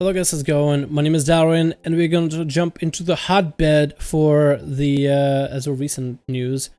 Hello guys, how's it going? My name is Darwin, and we're going to jump into the hotbed for the, as of recent news,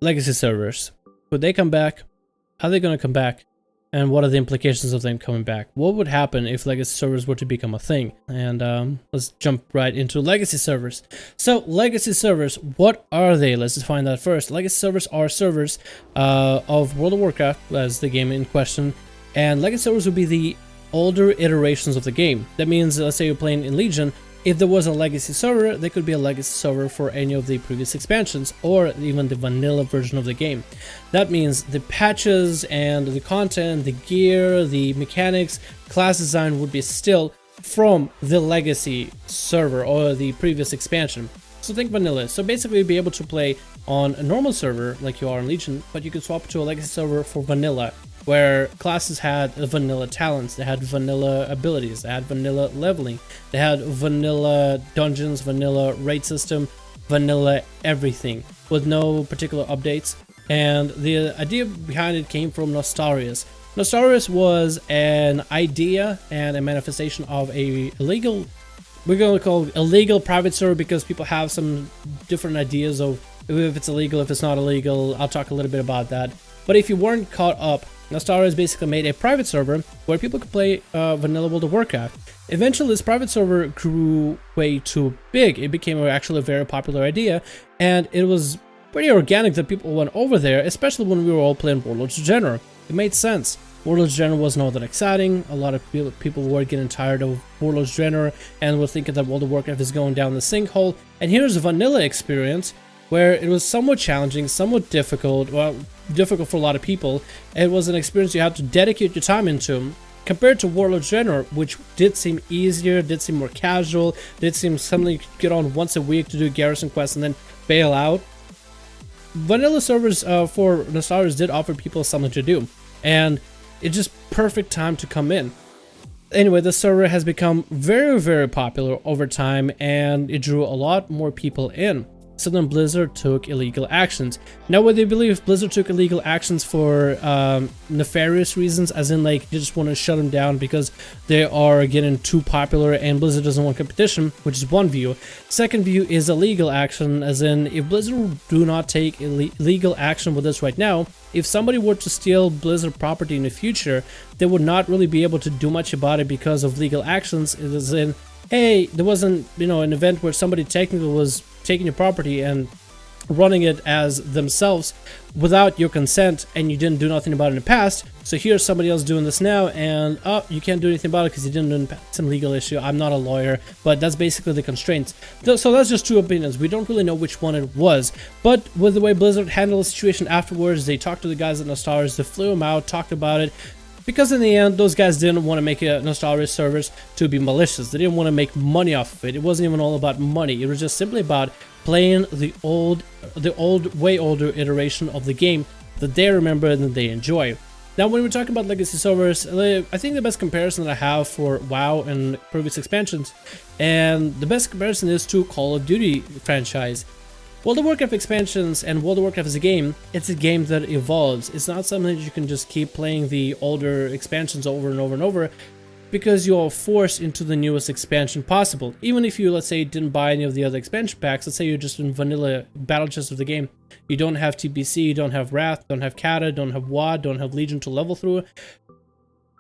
legacy servers. Would they come back? How are they going to come back? And what are the implications of them coming back? What would happen if legacy servers were to become a thing? And let's jump right into legacy servers. So, legacy servers, what are they? Let's just find out first. Legacy servers are servers of World of Warcraft, as the game in question, and legacy servers would be the older iterations of the game. That means, let's say you're playing in Legion, if there was a legacy server, there could be a legacy server for any of the previous expansions or even the vanilla version of the game. That means the patches and the content, the gear, the mechanics, class design would be still from the legacy server or the previous expansion. So think vanilla. So basically you'd be able to play on a normal server like you are in Legion, but you could swap to a legacy server for vanilla, where classes had vanilla talents, they had vanilla abilities, they had vanilla leveling, they had vanilla dungeons, vanilla raid system, vanilla everything, with no particular updates. And the idea behind it came from nostalrius. Nostalrius was an idea and a manifestation of a illegal, we're going to call it illegal private server, because people have some different ideas of if it's illegal, if it's not illegal. I'll talk a little bit about that. But if you weren't caught up, nostalrius basically made a private server where people could play vanilla World of Warcraft. Eventually, this private server grew way too big. It became actually a very popular idea, and it was pretty organic that people went over there, especially when we were all playing Warlords of Draenor. It made sense. Warlords of Draenor wasn't all that exciting. A lot of people were getting tired of Warlords of Draenor and were thinking that World of Warcraft is going down the sinkhole. And here's a vanilla experience where it was somewhat challenging, somewhat difficult, well, difficult for a lot of people. It was an experience you had to dedicate your time into, compared to Warlords of Draenor, which did seem easier, did seem more casual, did seem something you could get on once a week to do garrison quests and then bail out. Vanilla servers for nostalrius did offer people something to do, and it's just perfect time to come in. Anyway, the server has become very popular over time, and it drew a lot more people in. So then Blizzard took illegal actions. Now, whether you believe Blizzard took illegal actions for nefarious reasons, as in like you just want to shut them down because they are getting too popular and Blizzard doesn't want competition, which is one view. Second view is illegal action, as in if Blizzard do not take illegal action with this right now, if somebody were to steal Blizzard property in the future, they would not really be able to do much about it because of legal actions. It is in, hey, there wasn't, an event where somebody technically was taking your property and running it as themselves without your consent, and you didn't do nothing about it in the past. So here's somebody else doing this now, and you can't do anything about it because you didn't do it in the past. It's a legal issue. I'm not a lawyer, but that's basically the constraints. So that's just two opinions. We don't really know which one it was, but with the way Blizzard handled the situation afterwards, they talked to the guys at nostalrius, they flew them out, talked about it, because in the end, those guys didn't want to make nostalrius servers to be malicious. They didn't want to make money off of it. It wasn't even all about money. It was just simply about playing the way older iteration of the game that they remember and that they enjoy. Now, when we're talking about legacy servers, I think the best comparison that I have for WoW and previous expansions, and the best comparison is to Call of Duty franchise. World of Warcraft expansions and World of Warcraft as a game, it's a game that evolves. It's not something that you can just keep playing the older expansions over and over and over, because you are forced into the newest expansion possible. Even if you, let's say, didn't buy any of the other expansion packs, let's say you're just in vanilla battle chest of the game, you don't have TBC, you don't have Wrath, don't have Kata, don't have WoD, don't have Legion to level through.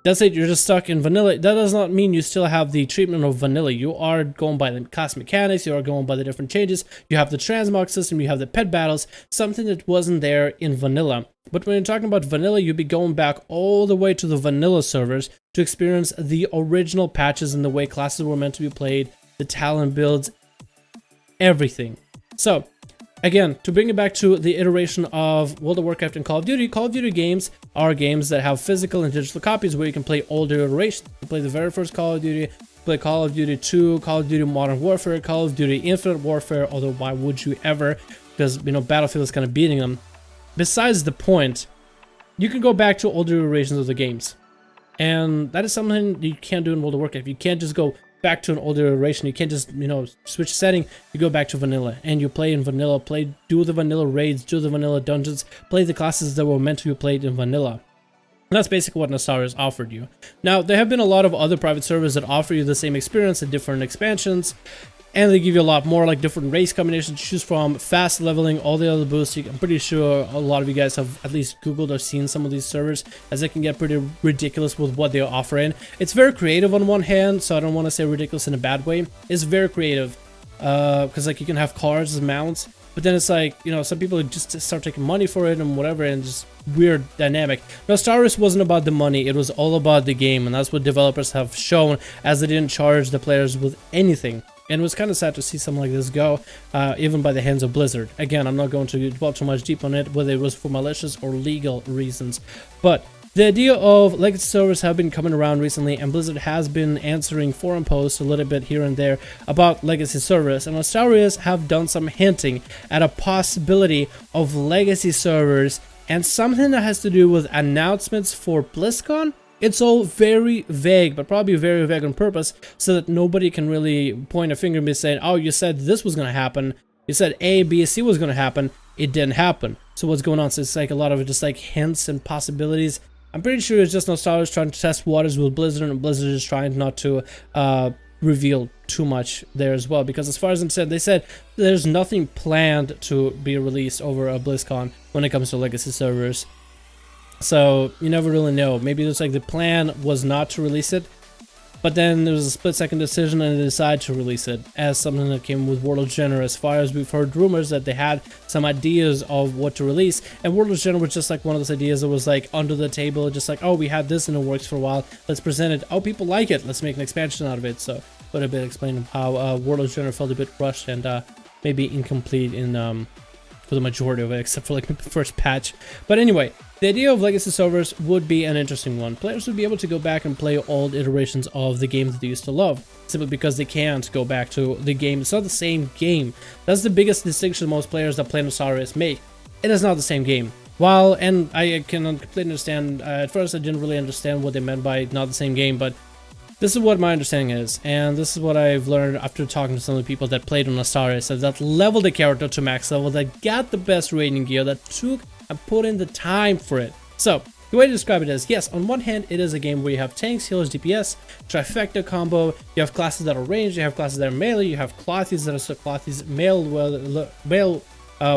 That's it, you're just stuck in vanilla. That does not mean you still have the treatment of vanilla. You are going by the class mechanics, you are going by the different changes, you have the transmog system, you have the pet battles, something that wasn't there in vanilla. But when you're talking about vanilla, you'd be going back all the way to the vanilla servers to experience the original patches and the way classes were meant to be played, the talent builds, everything. So, again, to bring it back to the iteration of World of Warcraft and Call of Duty games are games that have physical and digital copies where you can play older iterations. You play the very first Call of Duty, play Call of Duty 2, Call of Duty Modern Warfare, Call of Duty Infinite Warfare, although why would you ever? Because, Battlefield is kind of beating them. Besides the point, you can go back to older iterations of the games. And that is something you can't do in World of Warcraft. You can't just go back to an older iteration. You can't just, switch setting. You go back to vanilla and you play in vanilla, do the vanilla raids, do the vanilla dungeons, play the classes that were meant to be played in vanilla. And that's basically what nostalrius offered you. Now, there have been a lot of other private servers that offer you the same experience in different expansions, and they give you a lot more, like different race combinations to choose from, fast leveling, all the other boosts. I'm pretty sure a lot of you guys have at least Googled or seen some of these servers, as they can get pretty ridiculous with what they're offering. It's very creative on one hand, so I don't want to say ridiculous in a bad way. It's very creative, because like you can have cars as mounts, but then it's like, you know, some people just start taking money for it and whatever, and just weird dynamic. nostalrius wasn't about the money, it was all about the game, and that's what developers have shown, as they didn't charge the players with anything. And it was kind of sad to see something like this go, even by the hands of Blizzard. Again, I'm not going to dwell too much deep on it, whether it was for malicious or legal reasons. But the idea of legacy servers have been coming around recently, and Blizzard has been answering forum posts a little bit here and there about legacy servers. And nostalrius have done some hinting at a possibility of legacy servers and something that has to do with announcements for Blizzcon. It's all very vague, but probably very vague on purpose, so that nobody can really point a finger and be saying, oh, you said this was going to happen. You said A, B, C was going to happen. It didn't happen. So what's going on? So it's like a lot of just like hints and possibilities. I'm pretty sure it's just nostalrius trying to test waters with Blizzard, and Blizzard is trying not to reveal too much there as well. Because as far as I'm said, they said there's nothing planned to be released over a BlizzCon when it comes to legacy servers. So you never really know. Maybe it's like the plan was not to release it, but then there was a split-second decision and they decided to release it as something that came with World of General. As far as we've heard rumors that they had some ideas of what to release, and World of General was just like one of those ideas that was like under the table, just like, oh, we had this in the works for a while, let's present it. Oh, people like it, let's make an expansion out of it. So quite a bit explaining how World of General felt a bit rushed and maybe incomplete in for the majority of it, except for like the first patch. But anyway, the idea of legacy servers would be an interesting one. Players would be able to go back and play old iterations of the game that they used to love, simply because they can't go back to the game. It's not the same game. That's the biggest distinction most players that play nostalrius make. It is not the same game. While, and I can completely understand, at first I didn't really understand what they meant by not the same game, but this is what my understanding is, and this is what I've learned after talking to some of the people that played on nostalrius, that leveled the character to max level, that got the best rating gear, that took and put in the time for it. So the way to describe it is, yes, on one hand it is a game where you have tanks, healers, DPS, trifecta combo, you have classes that are ranged, you have classes that are melee, you have clothies that are clothies, mail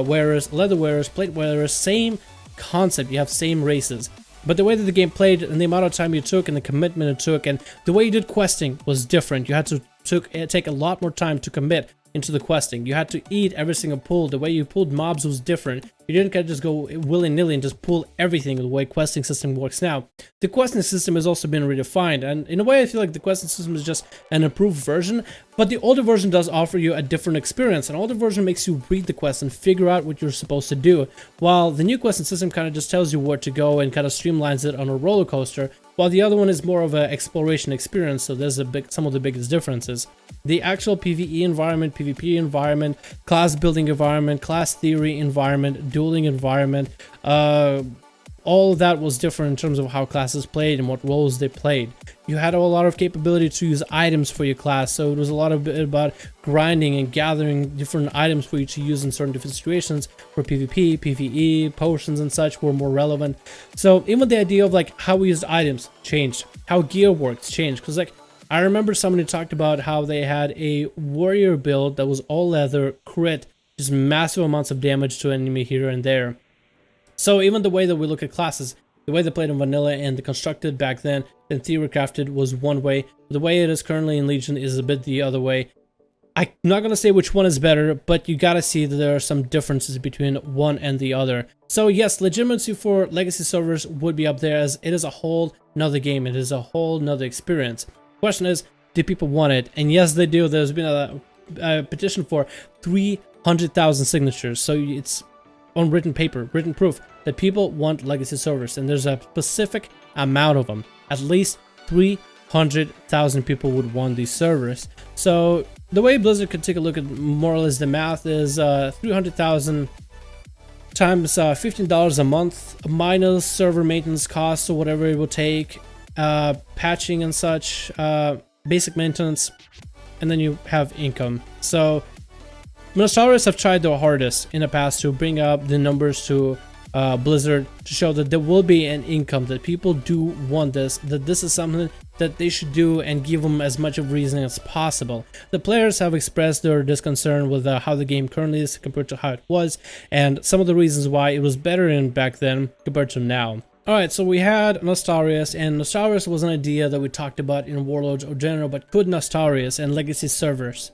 wearers, leather wearers, plate wearers, same concept, you have same races. But the way that the game played and the amount of time you took and the commitment it took and the way you did questing was different. You had to take a lot more time to commit into the questing. You had to eat every single pull. The way you pulled mobs was different. You didn't kind of just go willy-nilly and just pull everything the way questing system works now. The questing system has also been redefined, and in a way I feel like the questing system is just an improved version, but the older version does offer you a different experience. An older version makes you read the quest and figure out what you're supposed to do, while the new questing system kind of just tells you where to go and kind of streamlines it on a roller coaster, while the other one is more of an exploration experience. So there's some of the biggest differences. The actual PvE environment, PvP environment, class building environment, class theory environment, dueling environment, all of that was different in terms of how classes played and what roles they played. You had a lot of capability to use items for your class, so it was a lot of bit about grinding and gathering different items for you to use in certain different situations, where PvP, PvE, potions and such were more relevant. So even the idea of like how we used items changed, how gear works changed, because like I remember somebody talked about how they had a warrior build that was all leather, crit, just massive amounts of damage to enemy here and there. So even the way that we look at classes, the way they played in vanilla and the constructed back then and theory crafted was one way. The way it is currently in Legion is a bit the other way. I'm not going to say which one is better, but you got to see that there are some differences between one and the other. So yes, legitimacy for legacy servers would be up there, as it is a whole nother game. It is a whole nother experience. Question is, do people want it? And yes, they do. There's been a petition for 300,000 signatures. So it's on written paper, written proof that people want legacy servers, and there's a specific amount of them. At least 300,000 people would want these servers. So the way Blizzard could take a look at more or less the math is 300,000 times $15 a month minus server maintenance costs or whatever it will take, patching and such, basic maintenance, and then you have income. So nostalrius have tried their hardest in the past to bring up the numbers to Blizzard to show that there will be an income, that people do want this, that this is something that they should do, and give them as much of reasoning as possible. The players have expressed their disconcern with how the game currently is compared to how it was, and some of the reasons why it was better in back then compared to now. Alright, so we had nostalrius, and nostalrius was an idea that we talked about in Warlords of General, but could nostalrius and legacy servers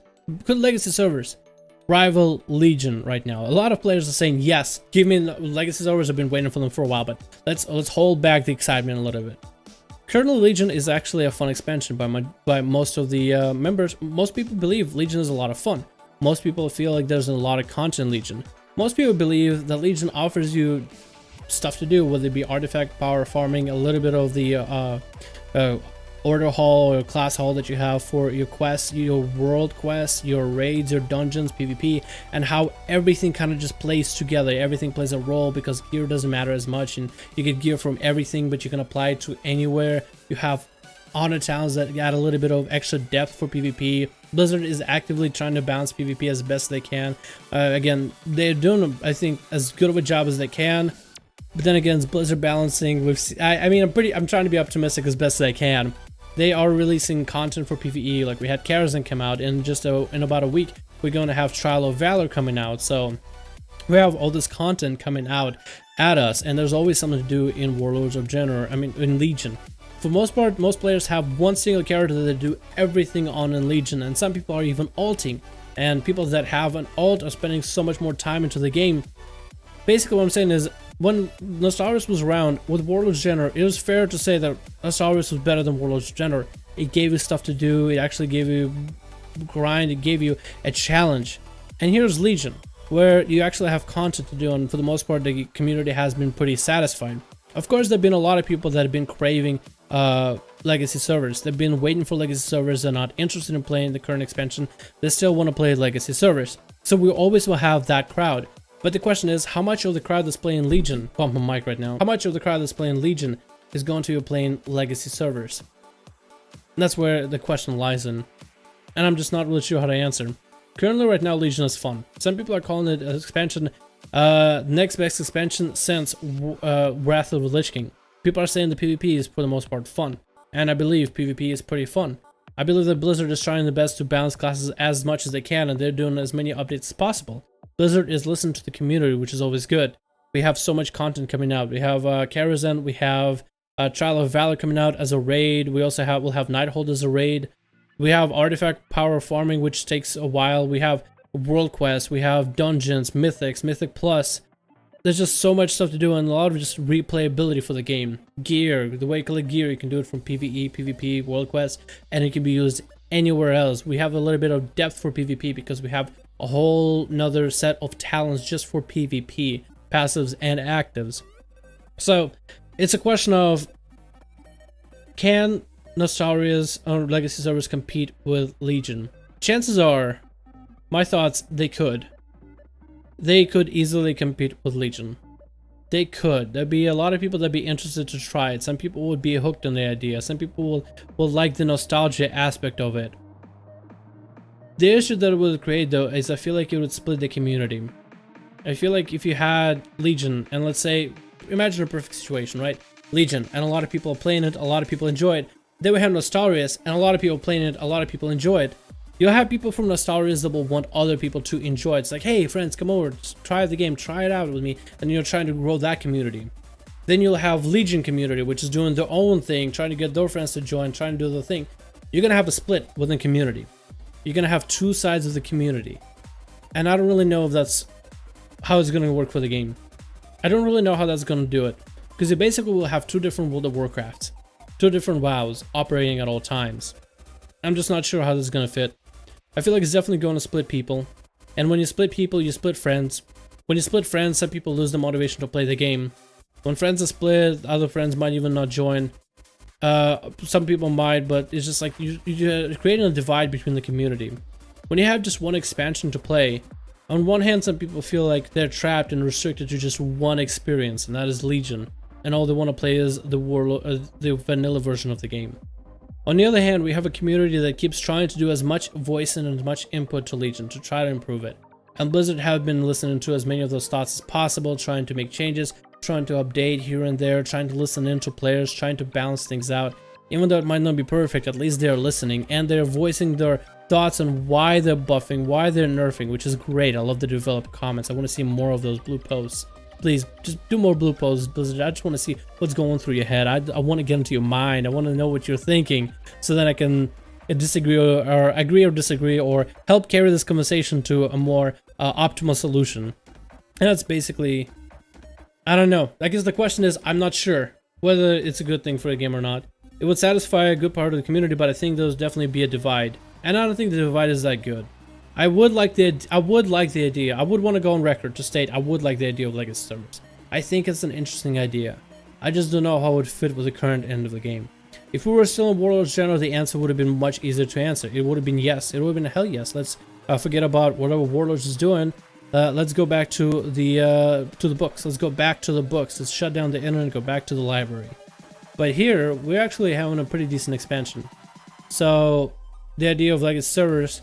rival Legion right now? A lot of players are saying yes, give me legacy servers. I've been waiting for them for a while, but let's hold back the excitement a little bit. Currently, Legion is actually a fun expansion by most of the members. Most people believe Legion is a lot of fun. Most people feel like there's a lot of content in Legion. Most people believe that Legion offers you stuff to do, whether it be artifact power farming, a little bit of the order hall or class hall that you have for your quests, your world quests, your raids, your dungeons, PvP, and how everything kind of just plays together. Everything plays a role because gear doesn't matter as much, and you get gear from everything, but you can apply it to anywhere. You have honor towns that add a little bit of extra depth for PvP. Blizzard is actively trying to balance PvP as best they can. Again, they're doing, I think, as good of a job as they can. But then again, it's Blizzard balancing. I'm trying to be optimistic as best as I can. They are releasing content for PvE, like we had Karazhan come out, and just in about a week we're going to have Trial of Valor coming out. So we have all this content coming out at us, and there's always something to do in Warlords of General, in Legion. For most part, most players have one single character that they do everything on in Legion, and some people are even alting, and people that have an alt are spending so much more time into the game. Basically what I'm saying is, when nostalrius was around with Warlords of General, it was fair to say that nostalrius was better than Warlords of General. It gave you stuff to do, it actually gave you grind, it gave you a challenge. And here's Legion, where you actually have content to do, and for the most part the community has been pretty satisfied. Of course, there have been a lot of people that have been craving legacy servers. They've been waiting for legacy servers. They're not interested in playing the current expansion. They still want to play legacy servers. So we always will have that crowd. But the question is, how much of the crowd that's playing Legion, pump my mic right now, how much of the crowd that's playing Legion is going to be playing legacy servers? And that's where the question lies in. And I'm just not really sure how to answer. Currently right now, Legion is fun. Some people are calling it an expansion, next best expansion since Wrath of the Lich King. People are saying the PvP is for the most part fun. And I believe PvP is pretty fun. I believe that Blizzard is trying the best to balance classes as much as they can, and they're doing as many updates as possible. Blizzard is listening to the community, which is always good. We have so much content coming out. We have Karazhan, we have Trial of Valor coming out as a raid. We also we'll have Nighthold as a raid. We have artifact power farming, which takes a while. We have world quests, we have dungeons, mythics, mythic plus. There's just so much stuff to do, and a lot of just replayability for the game. Gear, the way you collect gear, you can do it from PvE, PvP, world quests, and it can be used anywhere else. We have a little bit of depth for PvP because we have a whole nother set of talents just for PvP, passives and actives. So it's a question of, can nostalrius or legacy servers compete with Legion? Chances are, my thoughts, they could. They could easily compete with Legion. They could. There'd be a lot of people that'd be interested to try it. Some people would be hooked on the idea. Some people will like the nostalgia aspect of it. The issue that it would create, though, is I feel like it would split the community. I feel like if you had Legion, and let's say, imagine a perfect situation, right? Legion, and a lot of people are playing it, a lot of people enjoy it. Then we have nostalrius, and a lot of people playing it, a lot of people enjoy it. You'll have people from nostalrius that will want other people to enjoy it. It's like, hey friends, come over, try the game, try it out with me, and you're trying to grow that community. Then you'll have Legion community, which is doing their own thing, trying to get their friends to join, trying to do their thing. You're gonna have a split within community. You're gonna have two sides of the community, and I don't really know if that's how it's gonna work for the game. I don't really know how that's gonna do it, because you basically will have two different World of Warcrafts, two different WoWs operating at all times. I'm just not sure how this is gonna fit. I feel like it's definitely going to split people, and when you split people, you split friends. When you split friends, some people lose the motivation to play the game. When friends are split, other friends might even not join. Some people might, but it's just like you're creating a divide between the community. When you have just one expansion to play, on one hand, some people feel like they're trapped and restricted to just one experience, and that is Legion, and all they want to play is the vanilla version of the game. On the other hand, we have a community that keeps trying to do as much voice and as much input to Legion to try to improve it. And Blizzard have been listening to as many of those thoughts as possible, trying to make changes, trying to update here and there, trying to listen into players, trying to balance things out. Even though it might not be perfect, at least they're listening and they're voicing their thoughts on why they're buffing, why they're nerfing, which is great. I love the developer comments. I want to see more of those blue posts. Please, just do more blue posts, Blizzard. I just want to see what's going through your head. I want to get into your mind. I want to know what you're thinking, so that I can disagree or agree or disagree, or help carry this conversation to a more optimal solution. And that's basically, I don't know. I guess the question is, I'm not sure whether it's a good thing for a game or not. It would satisfy a good part of the community, but I think there'll definitely be a divide. And I don't think the divide is that good. I would like the idea. I would want to go on record to state I would like the idea of legacy servers. I think it's an interesting idea. I just don't know how it would fit with the current end of the game. If we were still in Warlords General, the answer would have been much easier to answer. It would have been yes. It would have been hell yes. Let's forget about whatever Warlords is doing. Let's go back to the books. Let's go back to the books. Let's shut down the internet and go back to the library. But here, we're actually having a pretty decent expansion. So the idea of legacy servers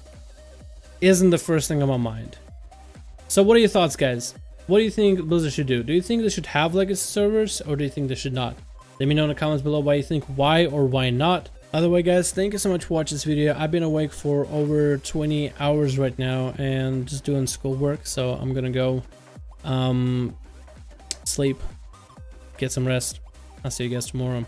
isn't the first thing on my mind. So what are your thoughts, guys? What do you think Blizzard should do? Do you think they should have legacy servers, or do you think they should not? Let me know in the comments below why you think, why or why not. Other way, guys, thank you so much for watching this video. I've been awake for over 20 hours right now and just doing schoolwork, so I'm gonna go sleep, get some rest. I'll see you guys tomorrow.